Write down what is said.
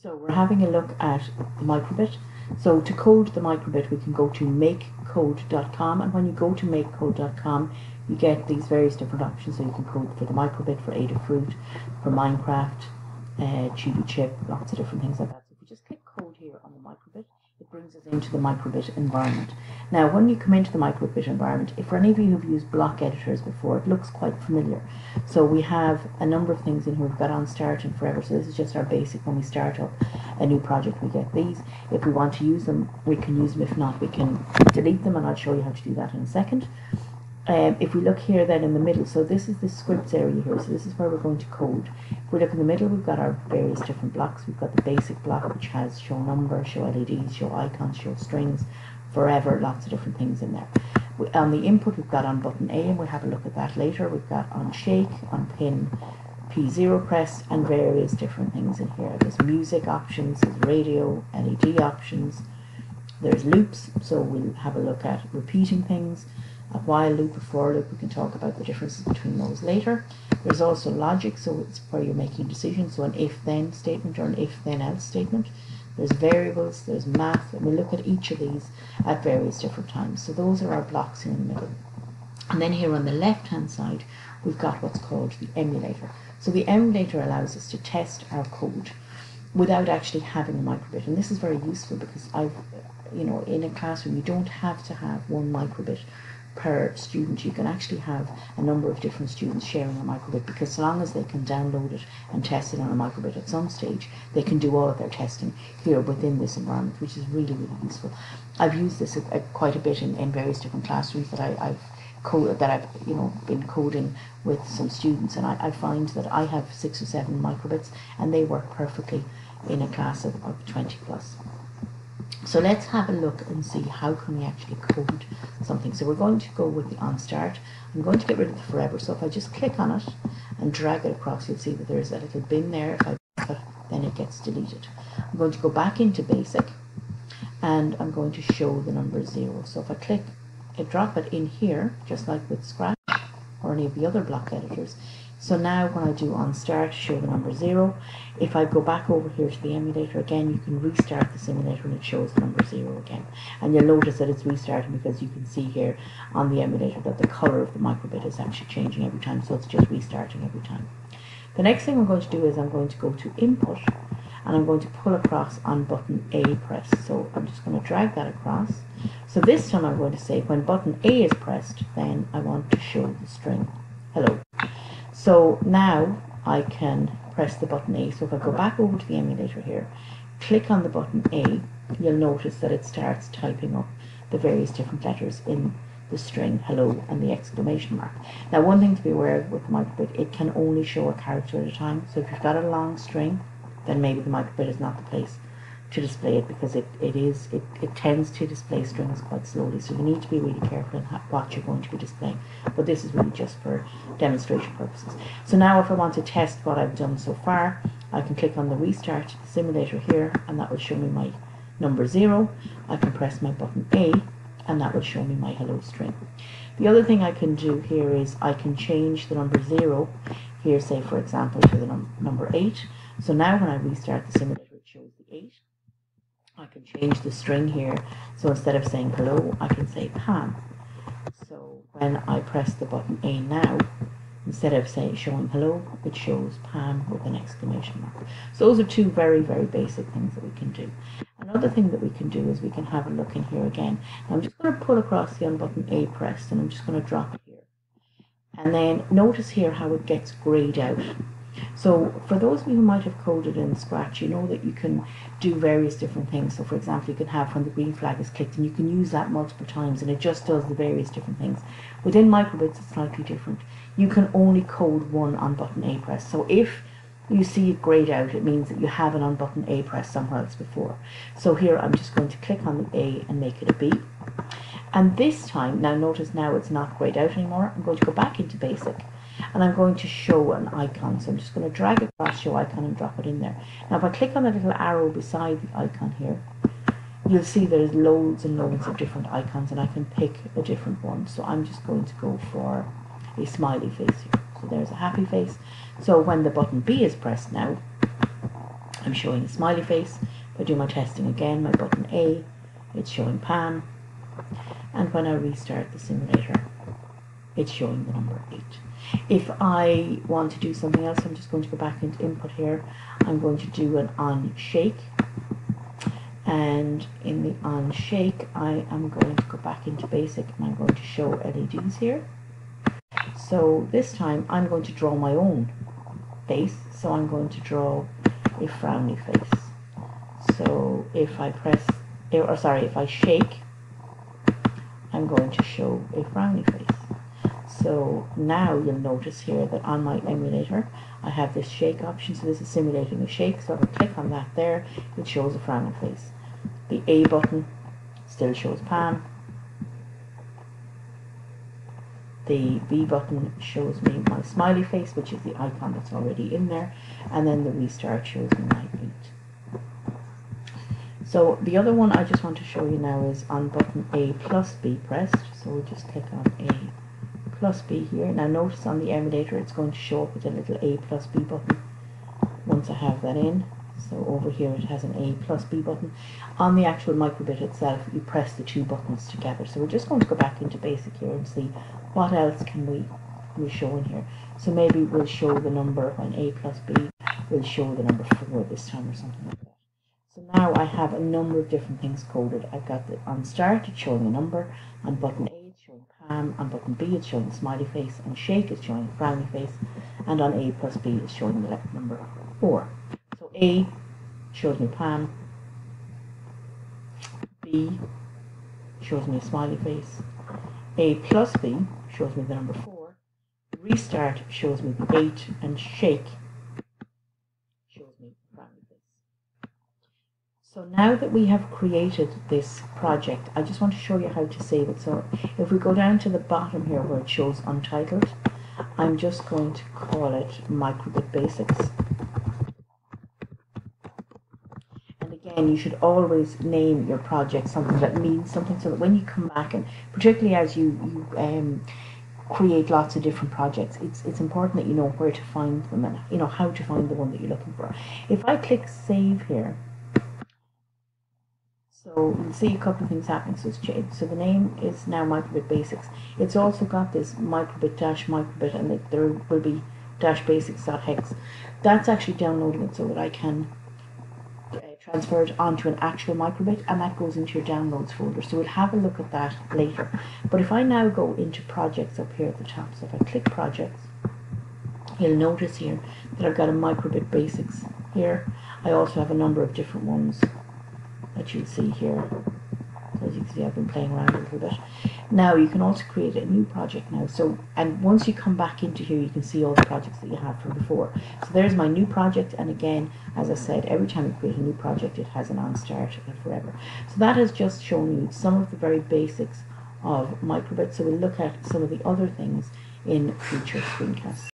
So we're having a look at the microbit. So to code the microbit, we can go to makecode.com, and when you go to makecode.com, you get these various different options. So you can code for the microbit, for Adafruit, for Minecraft, Chibi Chip, lots of different things like that. So if we just click code here on the microbit, it brings us into the microbit environment. Now, when you come into the microbit environment, if for any of you who've used block editors before, it looks quite familiar. So we have a number of things in here. We've got on, start, and forever. So this is just our basic. When we start up a new project, we get these. If we want to use them, we can use them. If not, we can delete them, and I'll show you how to do that in a second. If we look here then in the middle, so this is the scripts area here, so this is where we're going to code. If we look in the middle, we've got our various different blocks. We've got the basic block, which has show number, show LEDs, show icons, show strings, forever, lots of different things in there. On the input, we've got on button A, and we'll have a look at that later. We've got on shake, on pin P0 press, and various different things in here. There's music options, there's radio, LED options, there's loops, so we'll have a look at repeating things. A while loop, a for loop, we can talk about the differences between those later. There's also logic, so it's where you're making decisions, so an if-then statement or an if-then-else statement. There's variables, there's math, and we look at each of these at various different times. So those are our blocks here in the middle. And then here on the left-hand side, we've got what's called the emulator. So the emulator allows us to test our code without actually having a microbit. And this is very useful because in a classroom, you don't have to have one microbit per student. You can actually have a number of different students sharing a microbit, because so long as they can download it and test it on a microbit at some stage, they can do all of their testing here within this environment, which is really, really useful. I've used this quite a bit in various different classrooms that I've been coding with some students, and I find that I have 6 or 7 microbits, and they work perfectly in a class of 20 plus. So let's have a look and see how can we actually code something. So we're going to go with the on start. I'm going to get rid of the forever. So if I just click on it and drag it across, you'll see that there's a little bin there. If I click it, then it gets deleted. I'm going to go back into basic, and I'm going to show the number 0. So if I click and drop it in here, just like with Scratch or any of the other block editors. So now when I do on start, show the number 0. If I go back over here to the emulator again, you can restart the simulator and it shows the number 0 again. And you'll notice that it's restarting because you can see here on the emulator that the color of the microbit is actually changing every time, so it's just restarting every time. The next thing I'm going to do is I'm going to go to input, and I'm going to pull across on button A pressed. So I'm just going to drag that across. So this time I'm going to say when button A is pressed, then I want to show the string hello. So now I can press the button A. So if I go back over to the emulator here, click on the button A, you'll notice that it starts typing up the various different letters in the string hello and the exclamation mark. Now, one thing to be aware of with the microbit, it can only show a character at a time. So if you've got a long string, then maybe the microbit is not the place to display it, because it tends to display strings quite slowly. So you need to be really careful in what you're going to be displaying. But this is really just for demonstration purposes. So now if I want to test what I've done so far, I can click on the restart simulator here, and that will show me my number 0. I can press my button A, and that will show me my hello string. The other thing I can do here is I can change the number 0 here, say for example to the number 8. So now when I restart the simulator, it shows the 8. I can change the string here, so instead of saying hello, I can say Pam. So when I press the button A now, instead of showing hello, it shows Pam with an exclamation mark. So those are two very, very basic things that we can do. Another thing that we can do is we can have a look in here again. Now I'm just going to pull across the button A pressed, and I'm just going to drop it here. And then notice here how it gets grayed out. So for those of you who might have coded in Scratch, you know that you can do various different things. So for example, you can have when the green flag is clicked, and you can use that multiple times, and it just does the various different things. Within microbits, it's slightly different. You can only code one on button A press. So if you see it grayed out, it means that you have an on button A press somewhere else before. So here I'm just going to click on the A and make it a B. And this time, now notice now it's not grayed out anymore. I'm going to go back into basic, and I'm going to show an icon. So I'm just going to drag across show icon and drop it in there. Now if I click on the little arrow beside the icon here, you'll see there's loads and loads of different icons, and I can pick a different one. So I'm just going to go for a smiley face here. So there's a happy face. So when the button B is pressed now, I'm showing a smiley face. If I do my testing again, my button A, it's showing Pam. And when I restart the simulator, it's showing the number 8. If I want to do something else, I'm just going to go back into input here. I'm going to do an on shake. And in the on shake, I am going to go back into basic and I'm going to show LEDs here. So this time I'm going to draw my own face. So I'm going to draw a frowny face. So if I if I shake, I'm going to show a frowny face. So now you'll notice here that on my emulator I have this shake option. So this is simulating a shake. So if I click on that there, it shows a frowny face. The A button still shows Pam. The B button shows me my smiley face, which is the icon that's already in there. And then the restart shows me my 8. So the other one I just want to show you now is on button A plus B pressed. So we'll just click on A plus B here. Now notice on the emulator it's going to show up with a little A plus B button once I have that in. So over here it has an A plus B button. On the actual microbit itself, you press the two buttons together. So we're just going to go back into basic here and see what else can we show in here. So maybe we'll show the number when A plus B, we'll show the number 4 this time or something like that. So now I have a number of different things coded. I've got the on start, it's showing a number. On button A, it's showing Pam. On button B, it's showing a smiley face. On shake, it's showing a frowny face. And on A plus B, it's showing the number 4. So A shows me Pam. B shows me a smiley face. A plus B shows me the number 4. Restart shows me the 8. And shake shows me the frowny face. So now that we have created this project, I just want to show you how to save it. So if we go down to the bottom here where it shows Untitled, I'm just going to call it Microbit Basics. And again, you should always name your project something that means something, so that when you come back, and particularly as you create lots of different projects, it's important that you know where to find them and you know how to find the one that you're looking for. If I click Save here, so you'll see a couple of things happening. So it's changed. So the name is now Microbit Basics. It's also got this microbit-microbit, and there will be -basics.hex. That's actually downloading it so that I can transfer it onto an actual microbit, and that goes into your downloads folder. So we'll have a look at that later. But if I now go into projects up here at the top, so if I click projects, you'll notice here that I've got a Microbit Basics here. I also have a number of different ones that you'll see here. So as you can see, I've been playing around a little bit. Now you can also create a new project now. So, and once you come back into here, you can see all the projects that you had from before. So there's my new project, and again, as I said, every time you create a new project, it has an on start and forever. So that has just shown you some of the very basics of Microbit. So we'll look at some of the other things in future screencasts.